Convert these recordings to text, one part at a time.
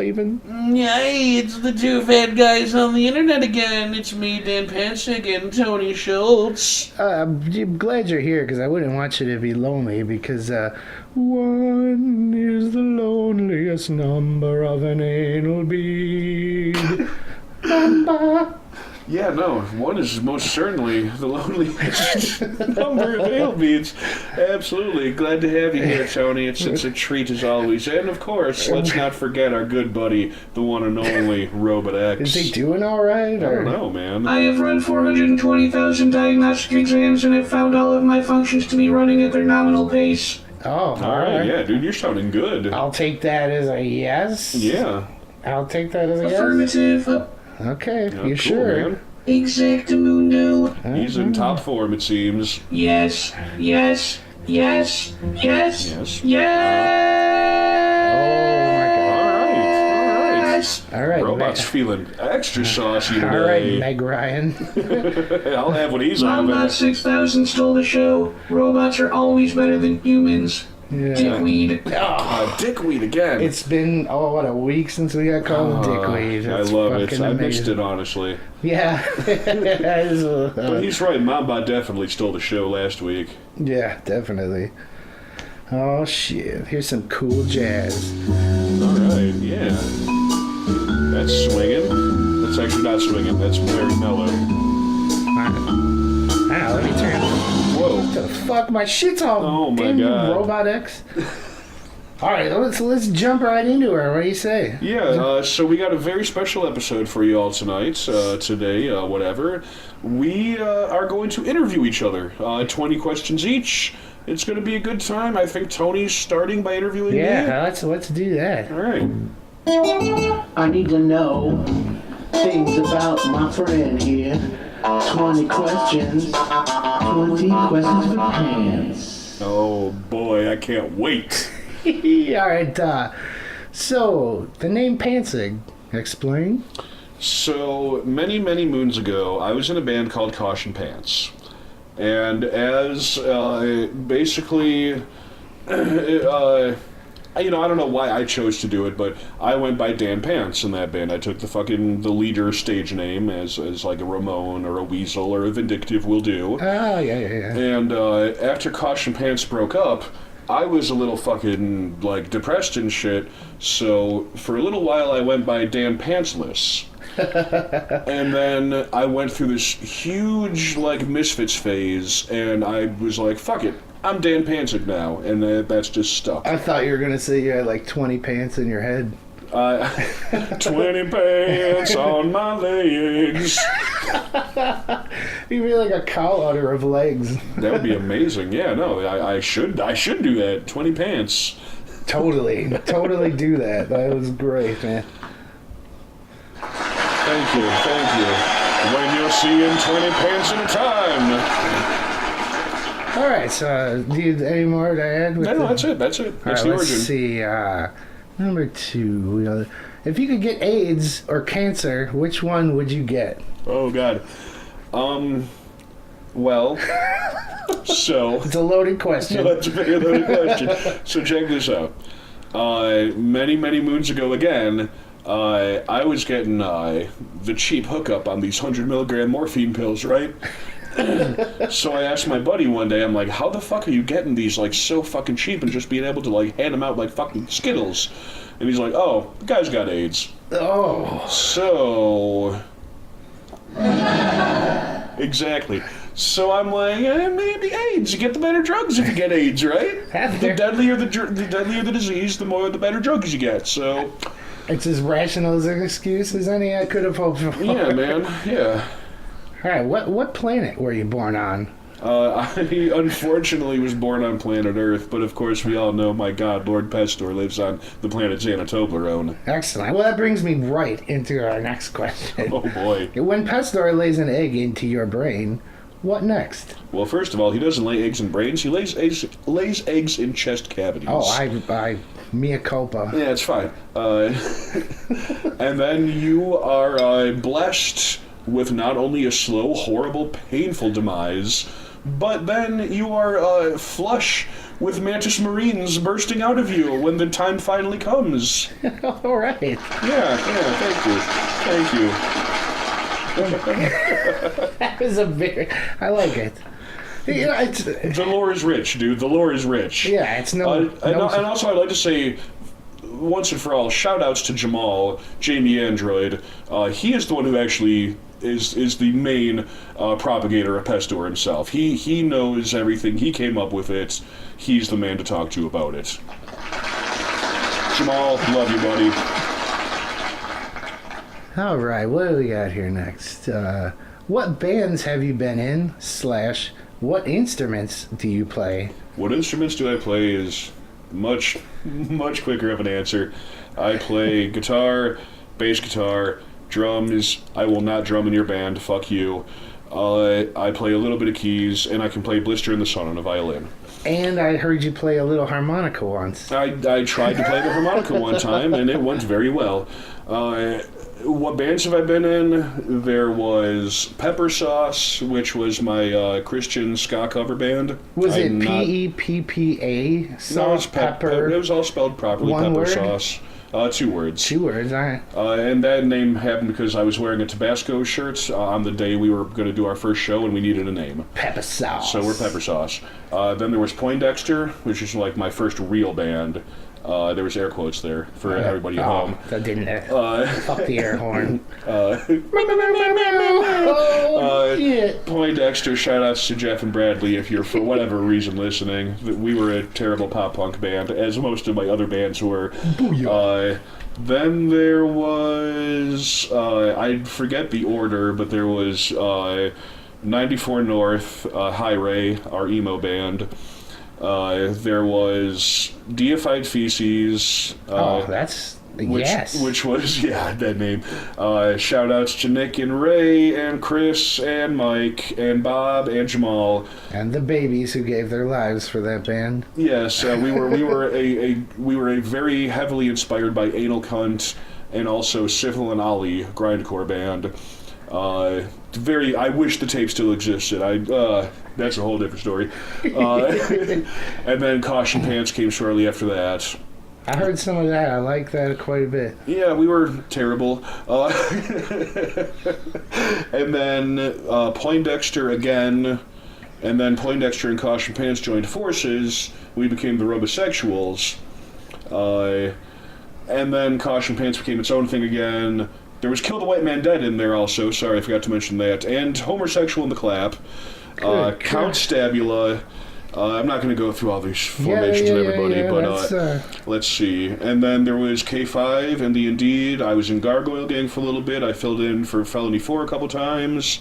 even? Yeah, hey, it's the two fat guys on the internet again. It's me, Dan Pantzig, and Tony Schulz. I'm glad you're here, because I wouldn't want you to be lonely, because, one is the loneliest number of an anal bead. Yeah, no, one is most certainly the loneliest number of ale beads. Absolutely. Glad to have you here, Tony. It's a treat as always. And, of course, let's not forget our good buddy, the one and only Robot X. Is he doing all right? I don't know, man. I have run 420,000 diagnostic exams and have found all of my functions to be running at their nominal pace. Oh, All right, yeah, dude, you're sounding good. I'll take that as a yes. Yeah. I'll take that as a yes. Affirmative. Okay, Yeah, you cool, sure? man. Exactamundo. He's in top form, it seems. Yes, yes, yes, yes, Yes. yes. All right. Robot's feeling extra saucy today. All right, Meg Ryan. I'll have what he's on. Robot 6000 stole the show. Robots are always better than humans. Yeah. Dickweed. Dickweed again. It's been, a week since we got called Dickweed. I That's love it. fucking I missed amazing. it, honestly. Yeah. But he's right. Mamba definitely stole the show last week. Yeah, definitely. Oh, shit. Here's some cool jazz. All right, yeah. That's swinging. That's actually not swinging. That's very mellow. Ah, let me turn. Whoa. What the fuck? My shit's all Oh, my dim, God. Robot X. All right, let's jump right into her. What do you say? Yeah, so we got a very special episode for you all tonight, today, whatever. We are going to interview each other, 20 questions each. It's going to be a good time. I think Tony's starting by interviewing me. Yeah, let's do that. All right. I need to know things about my friend here. 20 questions. 20 questions for pants. Oh, boy, I can't wait. All right, so the name Pantzig, explain. So, many, many moons ago, I was in a band called Caution Pants. And as, basically, I don't know why I chose to do it, but I went by Dan Pants in that band. I took the leader stage name as like a Ramon or a Weasel or a Vindictive will do. Oh, yeah. And after Caution Pants broke up, I was a little fucking, depressed and shit, so for a little while I went by Dan Pantsless. And then I went through this huge, Misfits phase, and I was like, fuck it, I'm Dan Pantzig now, and that's just stuck. I thought you were going to say you had 20 pants in your head. 20 pants on my legs. You'd be like a cow udder of legs. That would be amazing. Yeah, no, I should do that. 20 pants. Totally do that. That was great, man. Thank you. When you're seeing 20 pants at a time. All right, so do you any more to add? No, that's it. That's All the right, origin. let's see. Number 2. If you could get AIDS or cancer, which one would you get? Oh, God. Well, so... It's a loaded question. No, that's a very loaded question. So check this out. Many, many moons ago again, I was getting the cheap hookup on these 100 milligram morphine pills, right? So I asked my buddy one day, I'm like, how the fuck are you getting these so fucking cheap and just being able to hand them out like fucking Skittles? And he's like, oh, the guy's got AIDS. Oh. So... Exactly. So I'm like, maybe AIDS. You get the better drugs if you get AIDS, right? The deadlier the disease, the better drugs you get. So it's as rational as an excuse as any I could have hoped for. yeah, man. Yeah. All right, what planet were you born on? I unfortunately was born on planet Earth, but of course we all know, my God, Lord Pestor lives on the planet Xanatoblerone. Excellent. Well, that brings me right into our next question. Oh boy. When Pestor lays an egg into your brain, what next? Well, first of all, he doesn't lay eggs in brains. He lays eggs in chest cavities. Oh, I mea culpa. Yeah, it's fine. And then you are blessed with not only a slow, horrible, painful demise, but then you are flush with mantis marines bursting out of you when the time finally comes. All right. Yeah, thank you. That was a very... I like it. Yeah, it's... The lore is rich, dude. The lore is rich. Yeah, it's no... And also, I'd like to say, once and for all, shout-outs to Jamal, Jamie Android. He is the one who actually is the main propagator of Pestor himself. He knows everything. He came up with it. He's the man to talk to about it. Jamal, love you, buddy. All right, what do we got here next? What bands have you been in, / what instruments do you play? What instruments do I play is much quicker of an answer. I play guitar, bass guitar, drums. I will not drum in your band. Fuck you. I play a little bit of keys, and I can play Blister in the Sun on a violin. And I heard you play a little harmonica once. I tried to play the harmonica one time, and it went very well. What bands have I been in? There was Pepper Sauce, which was my Christian ska cover band. Was it P-E-P-P-A? No, it's Pepper. It was all spelled properly. One Pepper word? Sauce. 2 words. 2 words, all right. And that name happened because I was wearing a Tabasco shirt on the day we were going to do our first show, and we needed a name. Pepper Sauce. So we're Pepper Sauce. Then there was Poindexter, which is like my first real band. There was air quotes there for everybody at home. That didn't... fuck the air horn. Shit. Poindexter, shout-outs to Jeff and Bradley if you're, for whatever reason, listening. We were a terrible pop-punk band, as most of my other bands were. Then there was... I forget the order, but there was 94 North, High Ray, our emo band. There was Deified Feces. That's... Which was, yeah, that name. Shout-outs to Nick and Ray and Chris and Mike and Bob and Jamal. And the babies who gave their lives for that band. Yes, we were a very heavily inspired by Anal Cunt and also Syphil and Ollie grindcore band. I wish the tape still existed. That's a whole different story. And then Caution Pants came shortly after that. I heard some of that. I like that quite a bit. Yeah, we were terrible. And then Poindexter again, and then Poindexter and Caution Pants joined forces. We became the Robosexuals. And then Caution Pants became its own thing again. There was Kill the White Man Dead in there also. Sorry, I forgot to mention that. And Homosexual in the Clap. Count Stabula. I'm not going to go through all these formations of everybody, but let's see. And then there was K5 and the Indeed. I was in Gargoyle Gang for a little bit. I filled in for Felony 4 a couple times.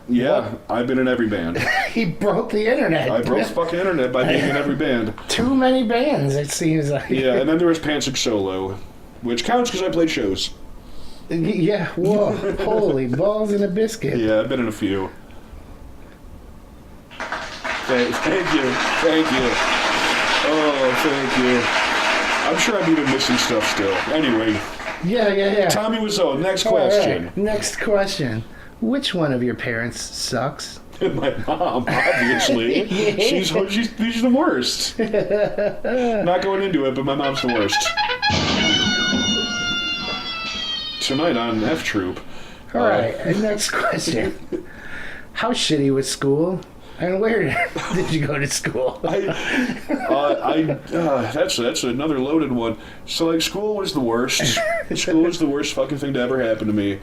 Yeah, I've been in every band. He broke the internet. I broke the fucking internet by being in every band. Too many bands, it seems like. Yeah, and then there was Pantzig Solo, which counts because I played shows. Yeah, whoa, holy balls in a biscuit. Yeah, I've been in a few. Thank you. Oh, thank you. I'm sure I'm even missing stuff still. Anyway. Yeah. Tommy Wiseau, next question. Right. Next question. Which one of your parents sucks? My mom, obviously. Yeah. She's the worst. Not going into it, but my mom's the worst. Tonight on F Troop. All right, and next question. How shitty was school? And where did you go to school? That's another loaded one. So, like, school was the worst. School was the worst fucking thing to ever happen to me.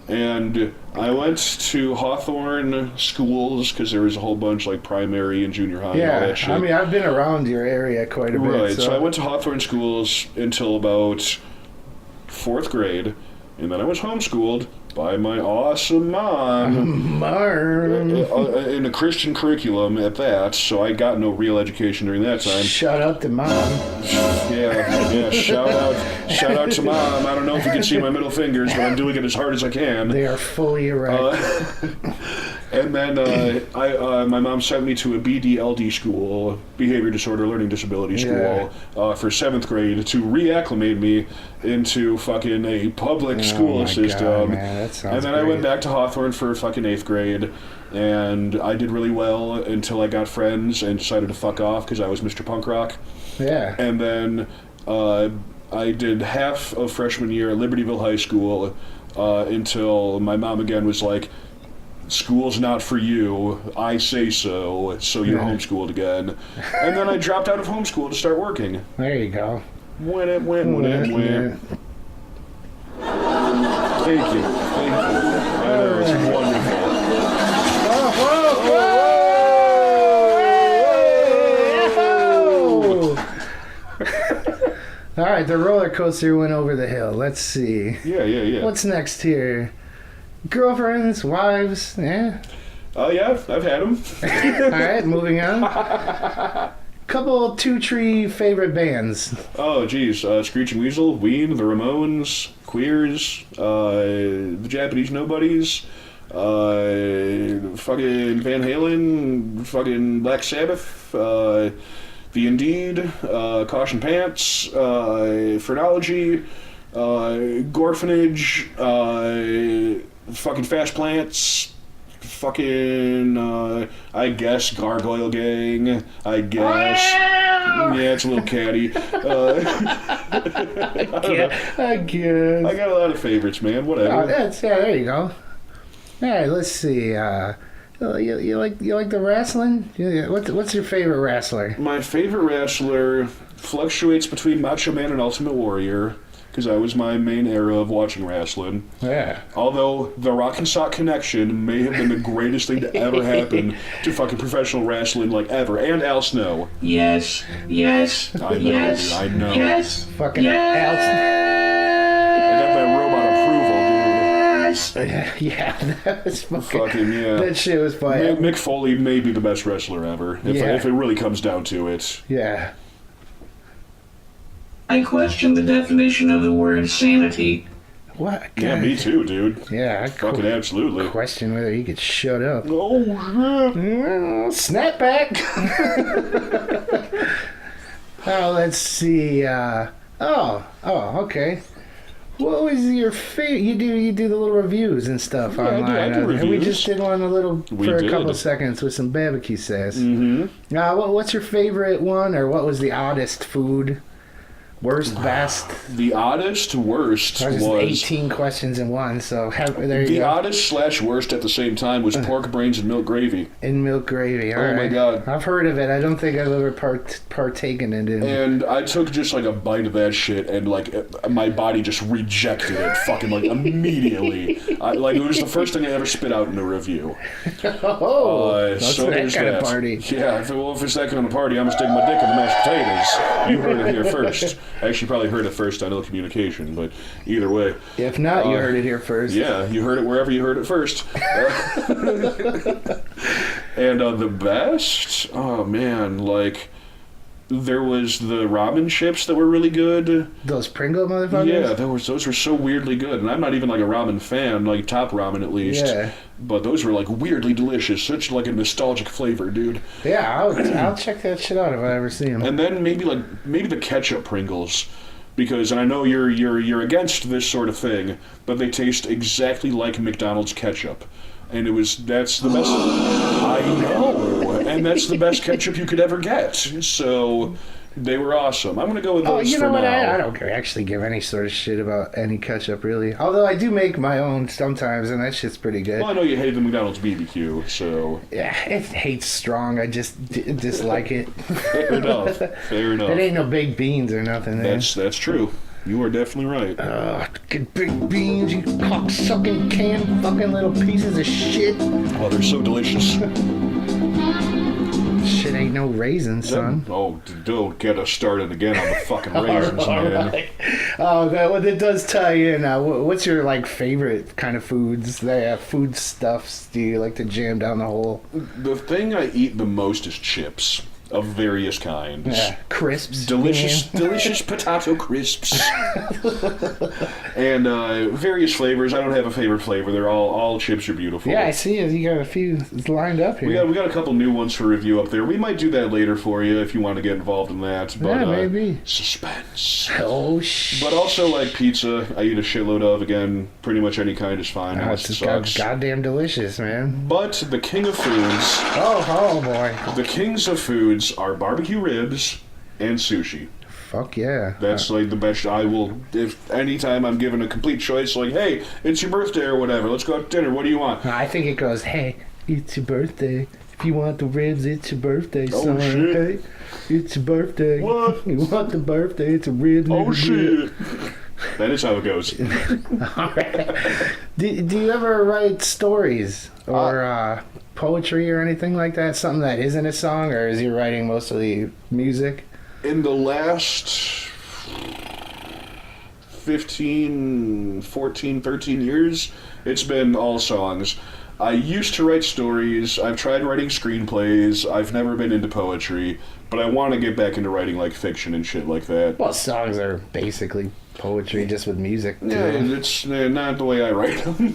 And I went to Hawthorne schools because there was a whole bunch, like, primary and junior high and all that shit. I mean, I've been around your area quite a bit. Right, so I went to Hawthorne schools until about 4th grade, and then I was homeschooled by my awesome mom. In a Christian curriculum at that, so I got no real education during that time. Shout out to mom. Yeah, shout out to mom. I don't know if you can see my middle fingers, but I'm doing it as hard as I can. They are fully erect. And then my mom sent me to a BDLD school, Behavior Disorder Learning Disability School, for 7th grade to reacclimate me into fucking a public school system. God, man, that sounds and then I went back to Hawthorne for fucking 8th grade, and I did really well until I got friends and decided to fuck off because I was Mr. Punk Rock. Yeah. And then I did half of freshman year at Libertyville High School until my mom again was like, school's not for you, I say so you're homeschooled again. And then I dropped out of homeschool to start working. There you go. When it went. Thank you. I know, it's wonderful. All right, the roller coaster went over the hill. Let's see. Yeah. What's next here? Girlfriends, wives, yeah. Oh, yeah, I've had them. All right, moving on. Couple two-tree favorite bands. Oh, geez. Screeching Weasel, Ween, the Ramones, Queers, the Japanese Nobodies, fucking Van Halen, fucking Black Sabbath, The Indeed, Caution Pants, Phrenology, Gorfinage, fucking Fast Plants, fucking, I guess Gargoyle Gang, I guess. Yeah, it's a little catty. I guess. I got a lot of favorites, man. Whatever. There you go. All right, let's see. You like the wrestling? What's your favorite wrestler? My favorite wrestler fluctuates between Macho Man and Ultimate Warrior, because that was my main era of watching wrestling. Yeah. Although the Rock and Sock connection may have been the greatest thing to ever happen to fucking professional wrestling, like ever. And Al Snow. Yes. I know, Yes. dude, I know. Yes. Fucking Yes. I got that robot approval, Yes. Yeah, that was dude. Fucking, yeah. That shit was fire. Mick Foley may be the best wrestler ever, if it really comes down to it. Yeah. I question the definition of the word sanity. What? Yeah, God. me too, dude. Yeah, I Fucking absolutely. question whether he could shut up. Oh, shit. Snap back. Oh, let's see. Okay. What was your favorite? You do the little reviews and stuff Yeah, online. I do And we reviews. just did one We for did. a couple of seconds with some barbecue sauce. Mm-hmm. What's your favorite one, or what was the oddest food? Worst, best? The oddest, worst That was just was... 18 questions in one, so there you The go. oddest / worst at the same time was pork brains and milk gravy. In milk gravy. All Oh my right. God. I've heard of it. I don't think I've ever partaken in it. And I took just like a bite of that shit, and like my body just rejected it, fucking like immediately. Like it was the first thing I ever spit out in a review. That's so that there's kind that. of party. Yeah, if it's that kind of party, I'm gonna stick my dick in the mashed potatoes. You heard it here first. Actually, probably heard it first on ill communication, but either way. If not, you heard it here first. Yeah, you heard it wherever you heard it first. And the best? Oh man, like there was the ramen chips that were really good. Those Pringle motherfuckers? Yeah, those were so weirdly good, and I'm not even like a ramen fan, like Top Ramen at least. Yeah. But those were like weirdly delicious, such like a nostalgic flavor, dude. Yeah, I'll check that shit out if I ever see them. And then maybe the ketchup Pringles, because and I know you're against this sort of thing, but they taste exactly like McDonald's ketchup. And that's the best. I know, and that's the best ketchup you could ever get. So they were awesome. I'm gonna go with those you know for what? now. I don't actually give any sort of shit about any ketchup, really. Although I do make my own sometimes, and that shit's pretty good. Well, I know you hate the McDonald's BBQ, so Yeah, it hates strong. I just dislike it. fair enough. Fair enough. It ain't no baked beans or nothing there. That's true. You are definitely right. Get baked beans, you cock-sucking can fucking little pieces of shit. Oh, they're so delicious. Shit ain't no raisins, son. Oh, don't get us started again on the fucking raisins, man. Right. Oh, well, it does tie in. What's your favorite kind of foods? Food stuffs do you like to jam down the hole? The thing I eat the most is chips. of various kinds. Yeah, crisps. Delicious potato crisps. And various flavors. I don't have a favorite flavor. They're all chips are beautiful. Yeah, I see it. You got a few lined up here. We got a couple new ones for review up there. We might do that later for you if you want to get involved in that. But, yeah, maybe. Suspense. Oh, shit. But also, like, pizza, I eat a shitload of. Again, pretty much any kind is fine. It's just goddamn delicious, man. But the king of foods... Oh, boy. The kings of foods are barbecue ribs and sushi. Fuck yeah. That's like the best. I will, if anytime I'm given a complete choice, like, hey, it's your birthday or whatever, let's go out to dinner, what do you want? I think it goes, hey, it's your birthday. If you want the ribs, it's your birthday, Oh, son. shit. Hey, it's your birthday. What? You want the birthday, it's a rib. Oh, shit. That is how it goes. All right. Do you ever write stories or poetry or anything like that? Something that isn't a song, or is you writing mostly music? In the last 15, 14, 13 years, it's been all songs. I used to write stories. I've tried writing screenplays. I've never been into poetry, but I want to get back into writing like fiction and shit like that. Well, songs are basically poetry just with music. Too. Yeah, it's not the way I write them.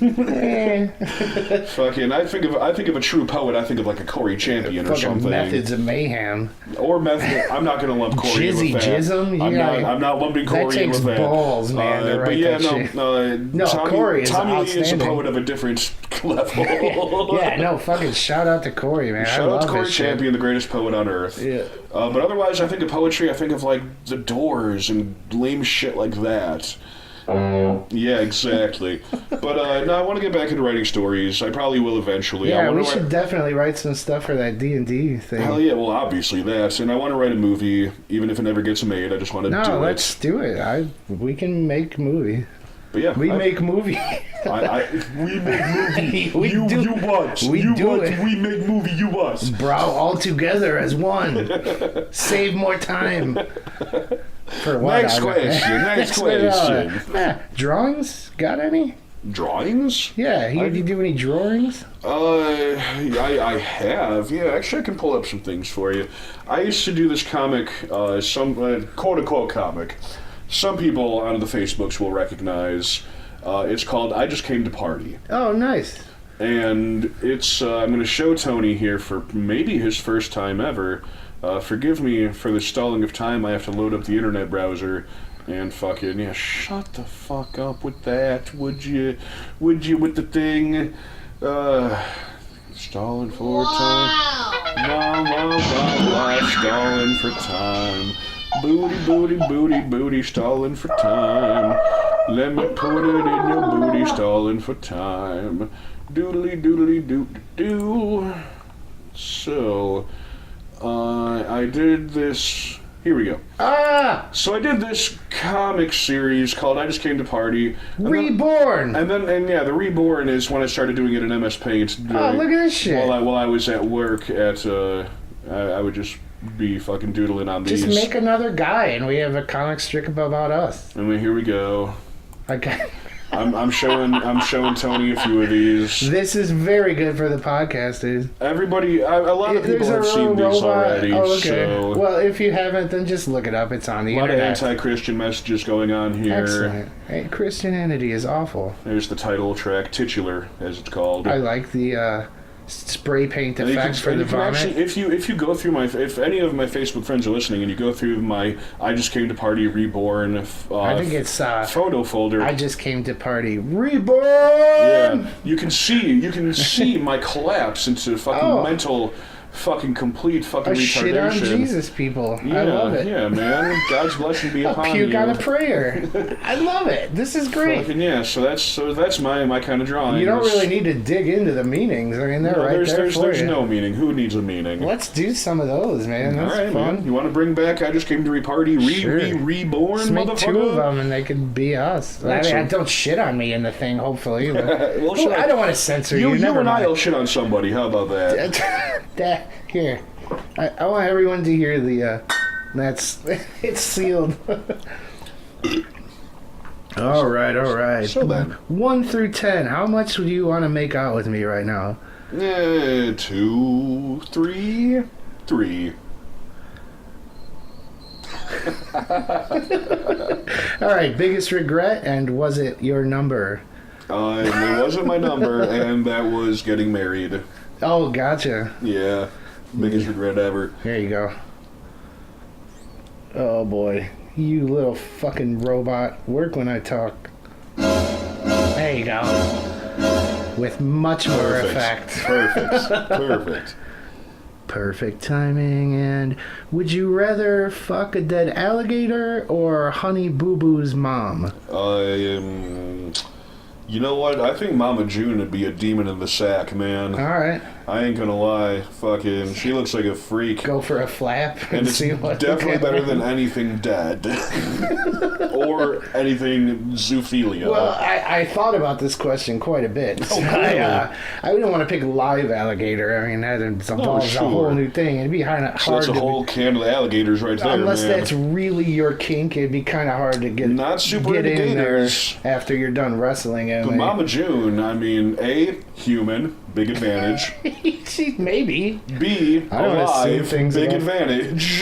Fucking, I think of a true poet. I think of like a Corey Champion or something. Methods of Mayhem. Or method. I'm not gonna lump Corey in with that. Jism? I'm not lumping Corey in with that. That takes balls, man. To write but yeah, that shit. no, Corey is Tommy Lee is a outstanding. poet of a different level. Yeah, no, fucking shout out to Corey, man. Shout I love out to Corey his shit. Champion, the greatest poet on earth. Yeah. But otherwise, I think of poetry. I think of like The Doors and lame shit like that. Yeah, exactly. But no, I want to get back into writing stories. I probably will eventually. Yeah, we should definitely write some stuff for that D&D thing. Hell yeah, well, obviously that. And I want to write a movie, even if it never gets made. I just want to do it. No, let's do it. We can make movie. But yeah, we make movie. we make movie. We you what? We you do what? it. We make movie. You us. Bro, all together as one. Save more time. For what? Next question. Drawings? Got any? Drawings? Yeah. Did you do any drawings? I have. Yeah, actually, I can pull up some things for you. I used to do this comic, some quote-unquote comic. Some people on the Facebooks will recognize. It's called I Just Came to Party. Oh, nice. And it's, I'm going to show Tony here for maybe his first time ever. Forgive me for the stalling of time. I have to load up the internet browser and fucking, yeah, shut the fuck up with that, would you with the thing? Stalling for time. Wow, stalling for time. Booty, stalling for time. Let me put it in your booty, stalling for time. Doodly doo. So, I did this. Here we go. So I did this comic series called I Just Came to Party. Reborn! The Reborn is when I started doing it in MS Paint. Look at this shit. While I was at work at, I would just be fucking doodling on these. Just make another guy and we have a comic strip about us. I mean, here we go. Okay. I'm showing Tony a few of these. This is very good for the podcast, dude. Everybody, a lot of people have seen these already. Oh, okay. So well, if you haven't, then just look it up. It's on the internet. A lot of anti-Christian messages going on here. Excellent. Hey, Christianity is awful. There's the title track, titular, as it's called. I like the spray paint effect for the vomit. Actually, if you go through if any of my Facebook friends are listening and you go through my I Just Came to Party Reborn I think it's photo folder. I Just Came to Party Reborn. Yeah, you can see my collapse into fucking mental fucking complete fucking retardation. Shit on Jesus, people. Yeah, I love it. Yeah, man. God's blessing be upon you. Puke on a prayer. I love it. This is great. Fucking yeah. So that's my kind of drawing. You don't really need to dig into the meanings. I mean, they're right there for There's you. no meaning. Who needs a meaning? Let's do some of those, man. That's all right, fun. man. You want to bring back I Just Came to Party Reborn, Let's make motherfucker? 2 of them and they can be us. I mean, don't shit on me in the thing, hopefully. But, well, I don't want to censor you. You and I will shit on somebody. How about that? Here. I want everyone to hear the, it's sealed. All right. So then. 1 through 10, how much do you want to make out with me right now? 2, 3, 3. All right, biggest regret, and was it your number? It wasn't my number, and that was getting married. Oh, gotcha. Yeah, biggest regret ever. There you go. Oh boy, you little fucking robot. Work when I talk. There you go. With much more effect. Perfect. Perfect timing. And would you rather fuck a dead alligator or Honey Boo Boo's mom? You know what? I think Mama June would be a demon in the sack, man. All right. I ain't gonna lie. Fucking, she looks like a freak. Go for a flap And it's see what definitely better than anything dead. Or anything zoophilia. Well, I thought about this question quite a bit. Oh, really? I wouldn't want to pick live alligator. I mean, that involves sure. a whole new thing. It'd be kind of So hard that's a to whole can of alligators right there, unless man. that's really your kink, it'd be kind of hard to get Not super get in there gators. after you're done wrestling him. But Mama June, I mean, A, human, big advantage. Maybe. B, I don't assume alive, things big about- advantage.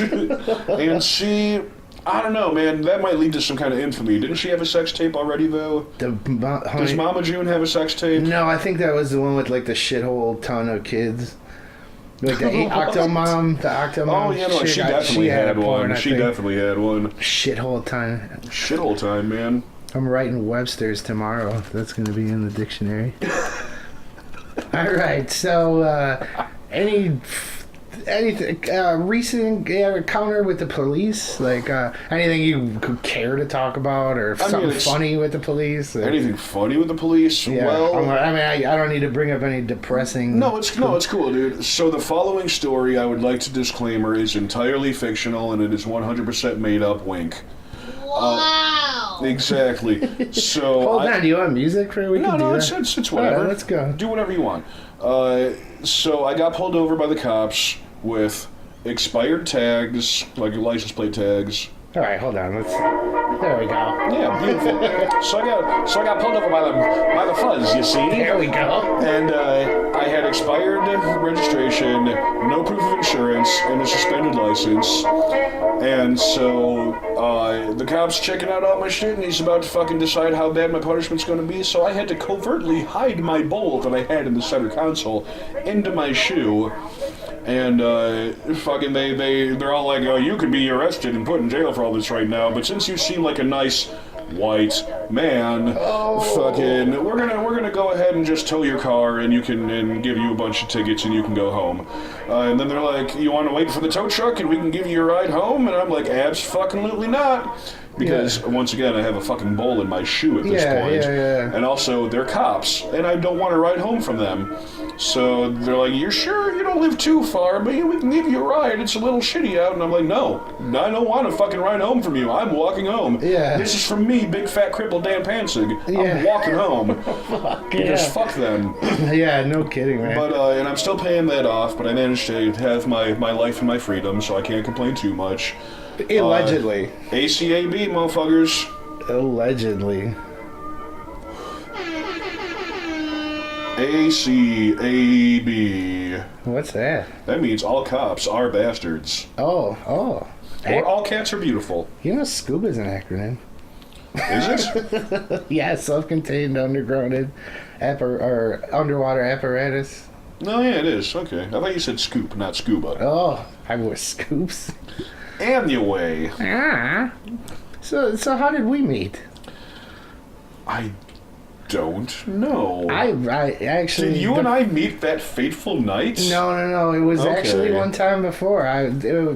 And C, I don't know, man. That might lead to some kind of infamy. Didn't she have a sex tape already, though? Does Mama June have a sex tape? No, I think that was the one with like the shithole ton of kids. Like the Octomom, the Octomom. Oh, yeah, no, she definitely had one. She definitely had one. Shithole ton. Shithole time, man. I'm writing Webster's tomorrow. That's going to be in the dictionary. All right. So, anything recent encounter with the police? Like anything you could care to talk about, or something funny with the police? Or, anything funny with the police? yeah. Well, I mean, I don't need to bring up any depressing. No, it's cool, dude. So the following story, I would like to disclaimer, is entirely fictional and it is 100% made up. Wink. Wow. Exactly. So Hold on, do you want music for we can do it's that? it's whatever. All right, let's go. Do whatever you want. So I got pulled over by the cops with expired tags, like license plate tags. All right, hold on. There we go. Yeah, beautiful. so I got pulled over by the fuzz, you see. There we go. And I had expired registration, no proof of insurance, and a suspended license. And so the cop's checking out all my shit, and he's about to fucking decide how bad my punishment's going to be. So I had to covertly hide my bowl that I had in the center console into my shoe. And fucking they're all like, oh, you could be arrested and put in jail for all this right now, but since you seem like a nice white man, fucking we're gonna go ahead and just tow your car and give you a bunch of tickets and you can go home. And then they're like, you want to wait for the tow truck and we can give you a ride home? And I'm like, abs-fucking-lutely not. Because, once again, I have a fucking bowl in my shoe at this point. Yeah. And also, they're cops, and I don't want to ride home from them. So they're like, you're sure you don't live too far, but we can give you a ride. It's a little shitty out. And I'm like, no, I don't want to fucking ride home from you. I'm walking home. Yeah. This is from me, big fat crippled Dan Pantzig. Yeah. I'm walking home. Because fuck them. Yeah, no kidding, man. But, and I'm still paying that off, but I managed to have my life and my freedom, so I can't complain too much. Allegedly. ACAB, motherfuckers. Allegedly. ACAB. What's that? That means all cops are bastards. Oh. Or all cats are beautiful. You know, SCUBA's an acronym. Is it? Yeah, self-contained underwater apparatus. No, yeah, it is. Okay. I thought you said scoop, not scuba. Oh, I was scoops. Anyway. Ah. So how did we meet? I don't know. I actually. Did you and I meet that fateful night? No. It was Okay. actually one time before.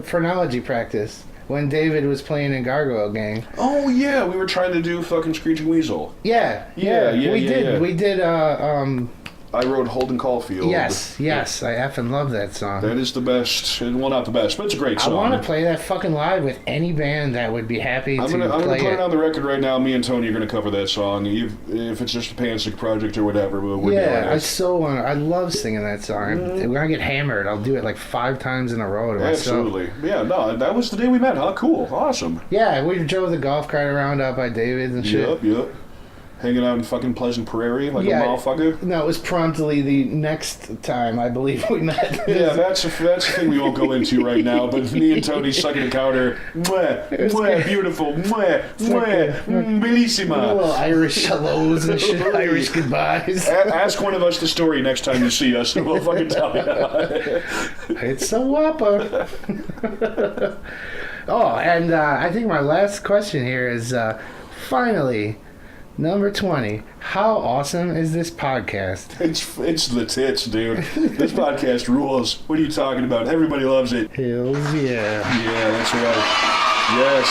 Phrenology practice when David was playing in Gargoyle Gang. Oh, yeah. We were trying to do fucking Screeching Weasel. Yeah. We did. I wrote Holden Caulfield. Yes. I effing love that song. That is the best. Well, not the best, but it's a great I song. want to play that fucking live with any band that would be happy I'm to gonna play put it it. on the record right now. Me and Tony are gonna cover that song. If it's just a Pantzig project or whatever, we're doing Yeah, I it. so want. I love singing that song. When I get hammered, I'll do it like 5 times in a row to myself. Absolutely. Yeah. No, that was the day we met. Huh? Cool. Awesome. Yeah, we drove the golf cart around out by David's and shit. Yep. Hanging out in fucking Pleasant Prairie like Yeah. a motherfucker? No, it was promptly the next time I believe we met. Yeah, that's a thing we won't go into right now, but me and Tony's second encounter, mwah, mwah, beautiful, mwah, mwah, bellissima. Little Irish hellos and shit, Irish goodbyes. Ask one of us the story next time you see us, and we'll fucking tell you. It's so whopper. Oh, and I think my last question here is finally, number 20. How awesome is this podcast? It's the tits, dude. This podcast rules. What are you talking about? Everybody loves it. Hells yeah. Yeah, that's right. Yes.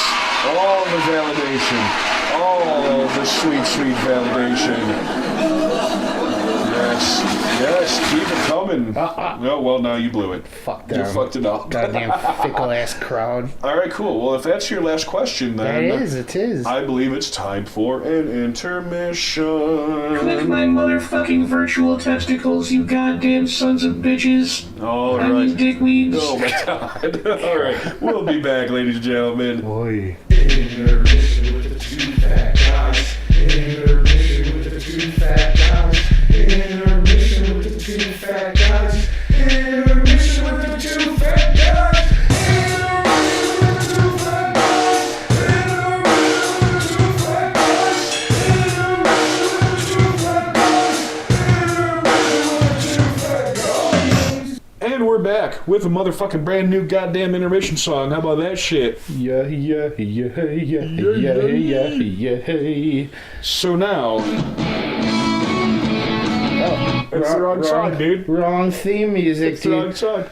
All the validation. All the sweet, sweet validation. Yes. Yes, keep it coming. No, well, now you blew it. Fuck You them. fucked it up. Goddamn fickle-ass crowd. All right, cool. Well, if that's your last question, then... It is. I believe it's time for an intermission. Click my motherfucking virtual testicles, you goddamn sons of bitches. All I mean right. dickweeds. Oh, my God. All right. We'll be back, ladies and gentlemen. Boy. Intermission with the two fat guys. Intermission with the two fat guys. Intermission with the two fat guys. Intermission with the two fat guys. Intermission with the two fat guys. Intermission with the two fat guys. Intermission with the two fat guys. Intermission with the two fat guys. And we're back with a motherfucking brand new goddamn intermission song. How about that shit? Yeah. So now... It's the wrong song, dude. Wrong theme music, It's the wrong dude. song.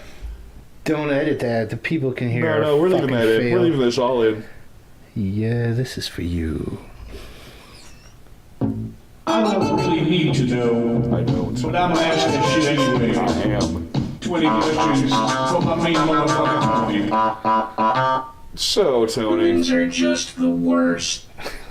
Don't edit that. The people can hear. No, we're leaving that in. We're leaving this all in. Yeah, this is for you. I don't really need to know, I don't. but I'm gonna ask that shit anyway. I am. 20 questions for my main motherfucking movie. So, Tony, Humans are just the worst.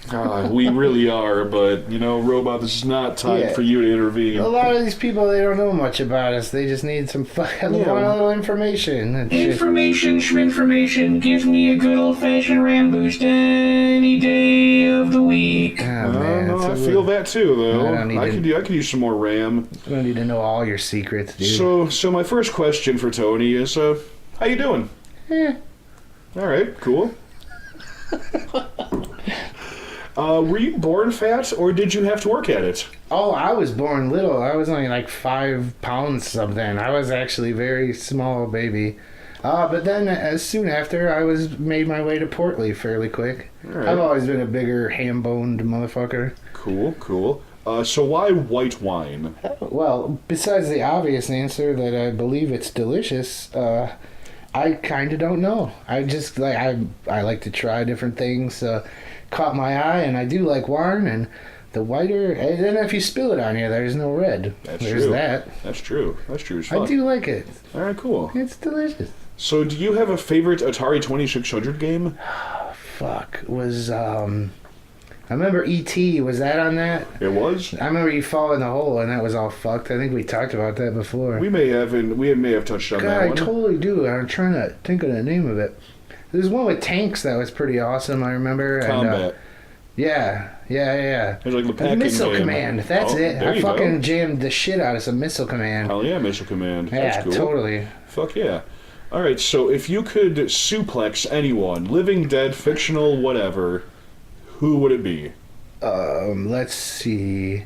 God, we really are, but, you know, Robot, this is not time Yeah. for you to intervene. A lot of these people, they don't know much about us. They just need some fucking Yeah. want a little information. And shit. Information, schminformation, give me a good old-fashioned ram boost any day of the week. Oh, man, No, it's I a feel that too, though. I don't need I to- could use some more RAM. We don't need to know all your secrets, dude. So my first question for Tony is, how you doing? Eh. All right, cool. Were you born fat, or did you have to work at it? Oh, I was born little. I was only like 5 pounds something. I was actually very small baby. But then, as soon after, I was made my way to portly fairly quick. All right. I've always been a bigger, ham-boned motherfucker. Cool, cool. So why white wine? Well, besides the obvious answer that I believe it's delicious, I kind of don't know. I just like I like to try different things. Caught my eye, and I do like wine, and the whiter, and then if you spill it on you, there's no red. That's There's true. that. That's true. That's true as fuck. I do like it. All right, cool. It's delicious. So do you have a favorite Atari 2600 game? Fuck, was I remember E.T. Was that on that? It was? I remember you fall in the hole, and that was all fucked. I think we talked about that before. We may have touched on God, that I one. totally do. I'm trying to think of the name of it. There's one with tanks that was pretty awesome, I remember. Combat. And, yeah. It's like the The packing Missile game. Command, that's Oh, it. there I you go. fucking jammed the shit out of some Missile Command. Hell yeah, Missile Command. Yeah, That's cool. totally. Fuck yeah. All right, so if you could suplex anyone, living, dead, fictional, whatever, who would it be? Let's see.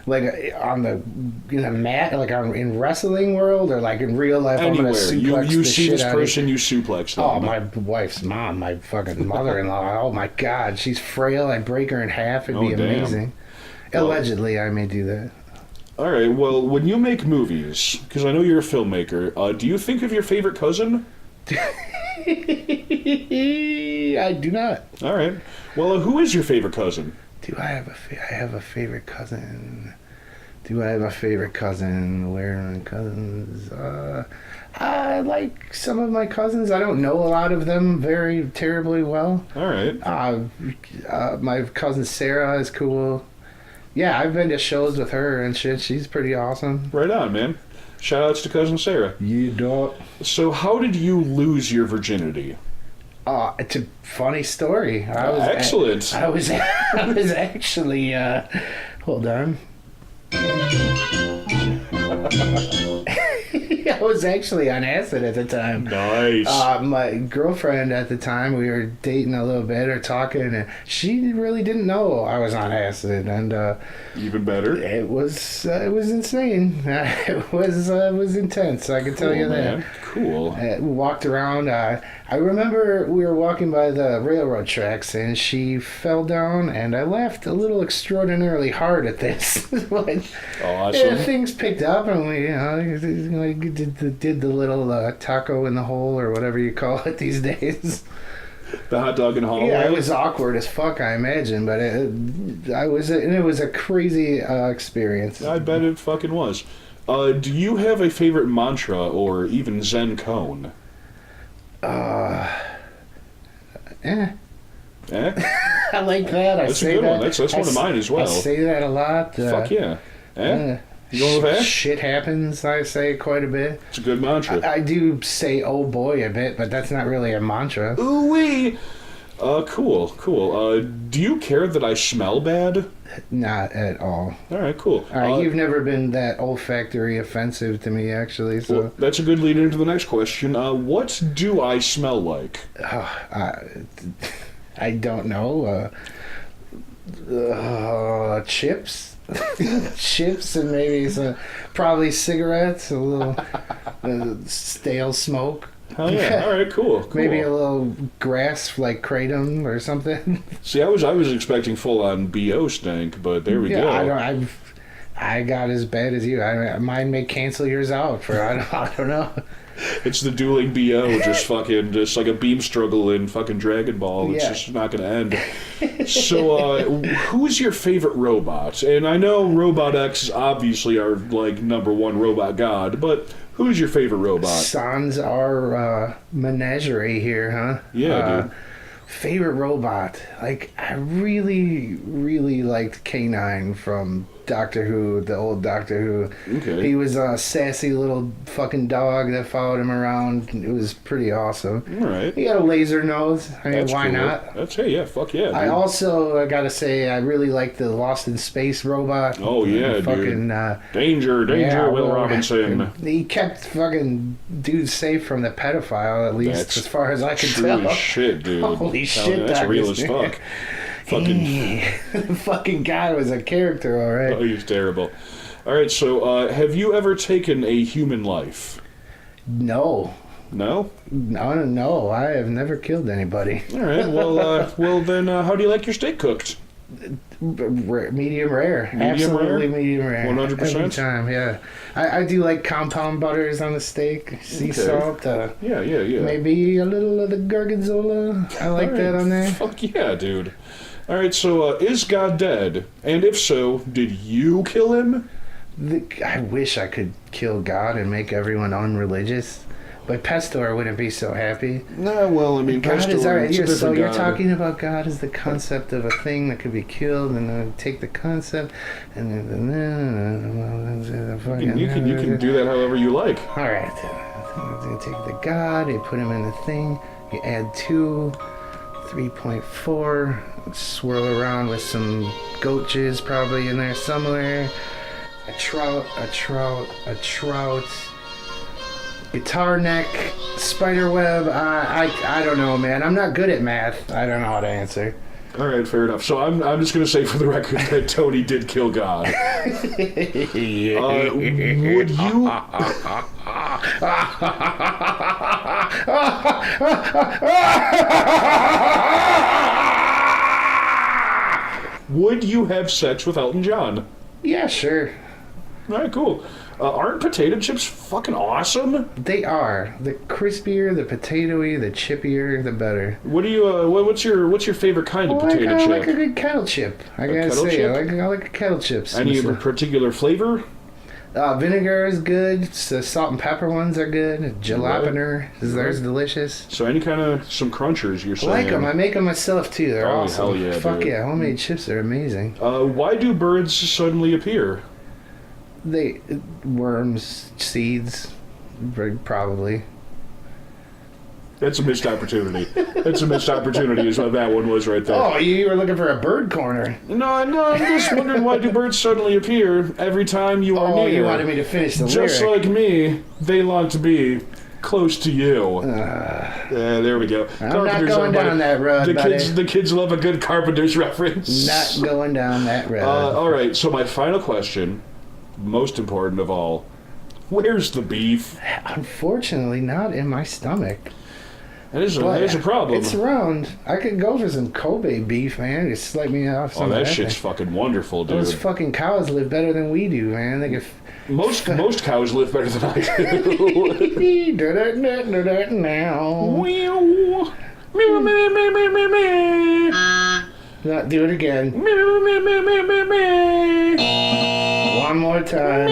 Like in the mat, like in wrestling world, or like in real life. I'm Anywhere. gonna suplex You the see shit this out of you. person, you suplex them. Oh, my wife's mom, my fucking mother-in-law. Oh my God, she's frail. I'd break her in half. It'd be Oh, damn. amazing. Well- Allegedly, I may do that. All right, well, when you make movies, because I know you're a filmmaker, do you think of your favorite cousin? I do not. All right. Well, who is your favorite cousin? Do I have I have a favorite cousin? Do I have a favorite cousin? Where are my cousins? I like some of my cousins. I don't know a lot of them very terribly well. All right. My cousin Sarah is cool. Yeah, I've been to shows with her and shit. She's pretty awesome. Right on, man. Shout outs to cousin Sarah. You don't. So how did you lose your virginity? It's a funny story. Excellent. I was actually. Hold on. I was actually on acid at the time. Nice. My girlfriend at the time, we were dating a little bit or talking, and she really didn't know I was on acid, and even better. it was insane. It was intense. I can tell you that. Man. Cool. We walked around. I remember we were walking by the railroad tracks, and she fell down, and I laughed a little extraordinarily hard at this. But, Awesome. things picked up, and we did the little taco in the hole, or whatever you call it these days. The hot dog in the hallway. Yeah, it was awkward as fuck, I imagine, but it was a crazy experience. I bet it fucking was. Do you have a favorite mantra or even Zen koan? Eh. Eh? I like that. That's a good one. That's one of mine as well. I say that a lot. Fuck yeah. Eh? You going with that? Shit happens, I say quite a bit. It's a good mantra. I do say oh boy a bit, but that's not really a mantra. Ooh-wee! Cool. Do you care that I smell bad? Not at all. Alright, cool. You've never been that olfactory offensive to me, actually, so... Well, that's a good lead into the next question. What do I smell like? I don't know. Chips? Chips and maybe probably cigarettes, a little stale smoke. Hell yeah! All right, cool. Maybe a little grass like kratom or something. See, I was expecting full on BO stank, but there we go. I got as bad as you. Mine may cancel yours out for I don't know. It's the dueling BO, just like a beam struggle in fucking Dragon Ball. It's Yeah. just not going to end. So, who's your favorite robot? And I know Robot X is obviously our like #1 robot god, but who's your favorite robot? Sans our menagerie here, huh? Yeah, dude. Favorite robot? Like, I really, really liked K9 from Doctor Who, the old Doctor Who. Okay. He was a sassy little fucking dog that followed him around. It was pretty awesome. All right. He had a laser nose. I mean, That's why cool. not? Yeah, fuck yeah, dude. I also gotta say, I really like the Lost in Space robot. Oh, yeah, fucking, dude. Danger, yeah, Will well, Robinson. He kept fucking dudes safe from the pedophile, at least That's as far as I can true tell. as shit, dude. Holy Hell, shit, that's that real is- as fuck. Fucking, The fucking guy was a character, all right. oh, he's terrible. All right, so have you ever taken a human life? No. No? No, I have never killed anybody. All right, well then, how do you like your steak cooked? Medium rare. Medium Absolutely rare? medium rare. 100%? Every time, yeah. I do like compound butters on the steak, sea Okay. salt, Yeah. maybe a little of the gorgonzola. I like All that right, on there. Fuck yeah, dude. All right, so is God dead? And if so, did you kill him? I wish I could kill God and make everyone unreligious, but Pestor wouldn't be so happy. Nah, well, I mean, God is Pestor, alright. it's a So different you're God. talking about God as the concept of a thing that could be killed, and then take the concept, and then You can do that however you like. All right. You take the God, you put him in the thing, you add 2, 3.4, swirl around with some goat jizz probably in there somewhere. A trout, guitar neck, spider web. I don't know, man. I'm not good at math. I don't know how to answer. All right, fair enough. So I'm just gonna say for the record that Tony did kill God. Would you? Would you have sex with Elton John? Yeah, sure. All right, cool. Aren't potato chips fucking awesome? They are. The crispier, the potatoey, the chippier, the better. What do you? What's your favorite kind of potato I chip? like a good kettle chip. I gotta kettle say, chip? I like a kettle chips. Any particular flavor? Vinegar is good. The salt and pepper ones are good. Jalapeno, theirs delicious. So any kind of some crunchers, you're I saying? like them. I make them myself too. They're Oh, awesome. hell yeah, Fuck dude. yeah, homemade chips are amazing. Why do birds suddenly appear? They worms, seeds, probably. That's a missed opportunity. That's a missed opportunity is what that one was right there. Oh, you were looking for a bird corner. No, I'm just wondering why do birds suddenly appear every time you are near? Oh, you wanted me to finish the Just lyric. like me, they long to be close to you. There we go. I'm not going down that road, The kids love a good Carpenter's reference. Not going down that road. All right, so my final question, most important of all, where's the beef? Unfortunately, not in my stomach. That is a problem. It's around. I could go for some Kobe beef, man. Just slice me off some Oh, of that shit's fucking wonderful, dude. Those fucking cows live better than we do, man. They could... Most cows live better than I do. Not do it again. One more time.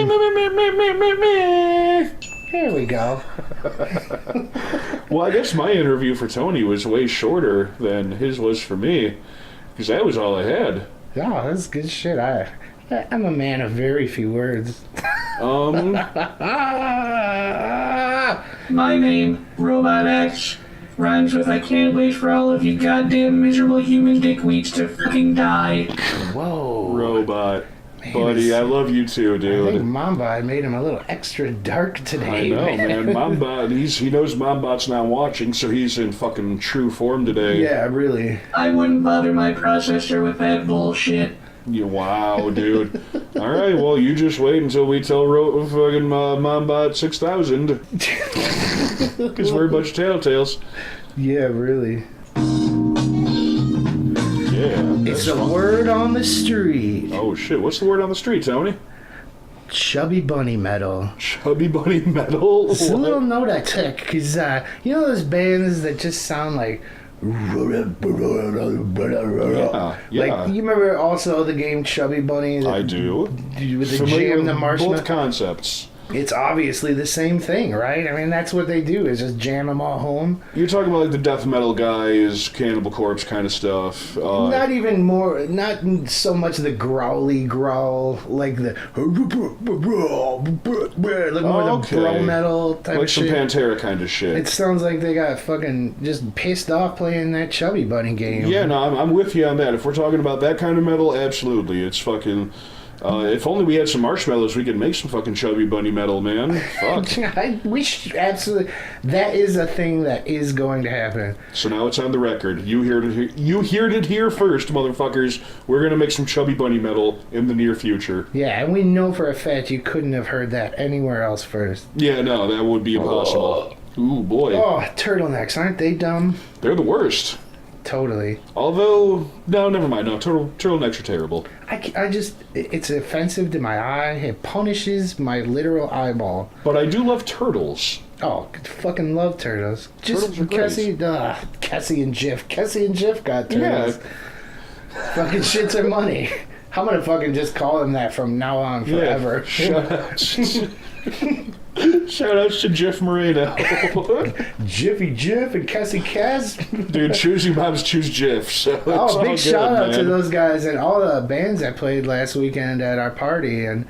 Here we go. Well, I guess my interview for Tony was way shorter than his was for me, because that was all I had. Yeah, that's good shit. I'm a man of very few words. My name, Robot X, rhymes with I can't wait for all of you goddamn miserable human dickweeds to fucking die. Whoa. Robot. Buddy, I love you too, I think dude. Mamba made him a little extra dark today. I know, man. Mombot, he knows Mombot's not watching, so he's in fucking true form today. Yeah, really. I wouldn't bother my processor with that bullshit. Wow, dude. All right, well, you just wait until we tell fucking Mombot 6000. Because we're a bunch of tattletales. Yeah, really. Yeah. It's the word on the street. Oh, shit. What's the word on the street, Tony? Chubby bunny metal. Chubby bunny metal? It's a What? little note I took, because, you know those bands that just sound like... Yeah. Like, you remember also the game Chubby Bunny? I do. With the Familiar jam, with the marshmallow? both concepts. It's obviously the same thing, right? I mean, that's what they do, is just jam them all home. You're talking about like the death metal guys, Cannibal Corpse kind of stuff. Not so much the growly growl, like the... Like more the bro metal type like of some shit. Pantera kind of shit. It sounds like they got fucking just pissed off playing that Chubby Bunny game. Yeah, no, I'm with you on that. If we're talking about that kind of metal, absolutely. It's fucking... if only we had some marshmallows, we could make some fucking Chubby Bunny metal, man. Fuck. We should absolutely... That is a thing that is going to happen. So now it's on the record. You heard it here first, motherfuckers. We're going to make some Chubby Bunny metal in the near future. Yeah, and we know for a fact you couldn't have heard that anywhere else first. Yeah, no, that would be impossible. Ooh, boy. Oh, turtlenecks, aren't they dumb? They're the worst. Totally. Although, no, never mind. No, turtlenecks are terrible. It's offensive to my eye. It punishes my literal eyeball. But I do love turtles. Oh, fucking love turtles. Turtles are great. Cassie and Jif. Cassie and Jif got turtles. Yeah. Fucking shits are money. I'm gonna fucking just call them that from now on forever. Yeah. Shout outs to Jeff Moreno. Jiffy Jif and Cassie Cass. Dude, choosing moms choose Jeff. So it's all Big good, shout out to man. those guys and all the bands that played last weekend at our party, and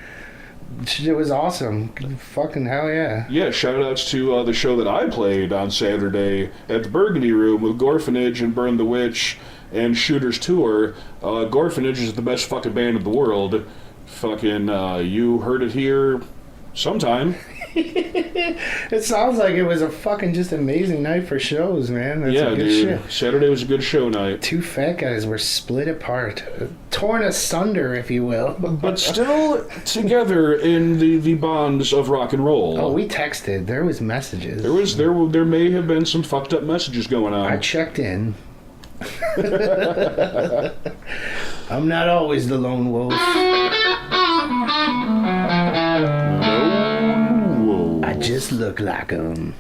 it was awesome. Fucking hell yeah. Yeah, shout outs to the show that I played on Saturday at the Burgundy Room with Gorfinage and Burn the Witch and Shooter's Tour. Gorfinage is the best fucking band in the world. Fucking, you heard it here sometime. It sounds like it was a fucking just amazing night for shows, man. That's Yeah, a good dude. shit. Saturday was a good show night. Two fat guys were split apart, torn asunder, if you will. But still together in the bonds of rock and roll. Oh, we texted. There was messages. There may have been some fucked up messages going on. I checked in. I'm not always the lone wolf. I just look like him.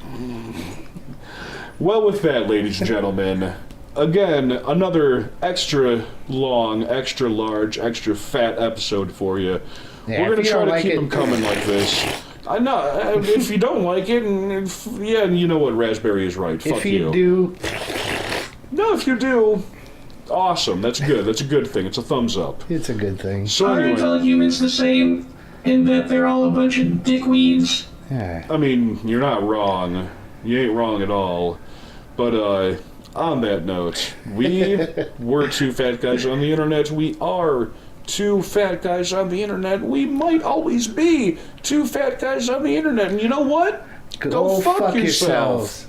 Well, with that, ladies and gentlemen, again, another extra long, extra large, extra fat episode for you. Yeah, We're going if to you try don't to like keep it- them coming like this. I know, if you don't like it, and you know what, Raspberry is right. Fuck If you do, No, if you do, awesome. That's good. That's a good thing. It's a thumbs up. it's a good thing. So Aren't all anyway, humans the same? In that they're all a bunch of dickweeds? Yeah. I mean, you're not wrong. You ain't wrong at all. But on that note, we were two fat guys on the internet. We are two fat guys on the internet. We might always be two fat guys on the internet. And you know what? Go fuck yourselves.